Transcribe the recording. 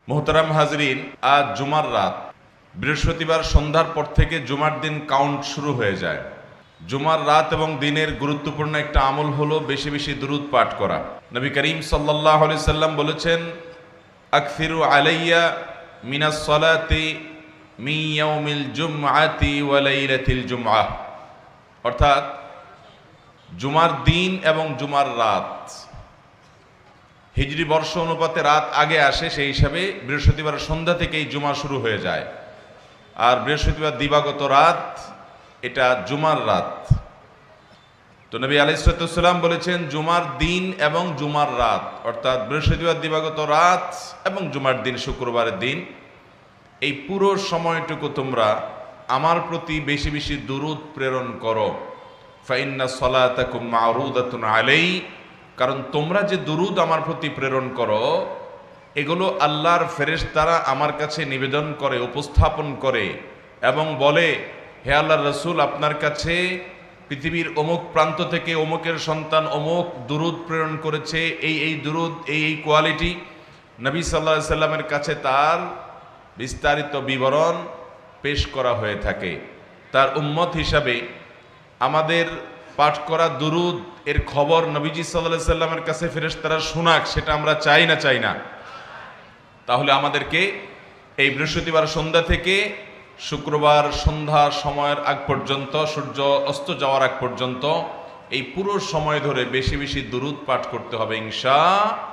মোহতারাম হাজরিন, আজ জুমার রাত, বৃহস্পতিবার সন্ধ্যার পর থেকে জুমার দিন কাউন্ট শুরু হয়ে যায়। জুমার রাত এবং দিনের গুরুত্বপূর্ণ একটা আমল হলো বেশি বেশি দুরূদ পাঠ করা। নবী করিম সাল্লাল্লাহু আলাইহি সাল্লাম বলেছেন, আকসিরু আলাইয়া মিনাস সালাতি মিন ইয়াউমিল জুমআতি ওয়া লাইলাতিল জুমআহ, অর্থাৎ জুমার দিন এবং জুমার রাত, হিজরি বর্ষ অনুপাতে রাত আগে আসে, সেই হিসাবে বৃহস্পতিবার সন্ধ্যা থেকেই জুমা শুরু হয়ে যায়। আর বৃহস্পতিবার দিবাগত রাত, এটা জুমার রাত। তো নবী আলাইহিস সালাম বলেছেন, জুমার দিন এবং জুমার রাত, অর্থাৎ বৃহস্পতিবার দিবাগত রাত এবং জুমার দিন শুক্রবারের দিন, এই পুরো সময়টুকু তোমরা আমার প্রতি বেশি বেশি দুরূদ প্রেরণ করো। ফাইন্না সলাতাকুম মা'রুদাতুন আলাই, কারণ তোমরা যে দুরূদ আমার প্রতি প্রেরণ করো, এগুলো আল্লাহর ফেরেশতারা আমার কাছে নিবেদন করে, উপস্থাপন করে এবং বলে, হে আল্লাহর রাসূল, আপনার কাছে পৃথিবীর অমুক প্রান্ত থেকে অমুকের সন্তান অমুক দুরূদ প্রেরণ করেছে, এই দুরূদ, এই কোয়ালিটি। নবী সাল্লাল্লাহু আলাইহি সাল্লামের কাছে তার বিস্তারিত বিবরণ পেশ করা হয়ে থাকে। তার উম্মত হিসাবে আমাদের পাঠ করা দুরূদ এর খবর নবীজি সাল্লাল্লাহু আলাইহি সাল্লামের কাছে ফেরেশতারা শোনাক, সেটা আমরা চাই না চাই না? তাহলে আমাদেরকে এই বৃহস্পতিবার সন্ধ্যা থেকে শুক্রবার সন্ধ্যা সময়ের আগ পর্যন্ত, সূর্য অস্ত যাওয়ার আগ পর্যন্ত, এই পুরো সময় ধরে বেশি বেশি দুরূদ পাঠ করতে হবে ইনশাআল্লাহ।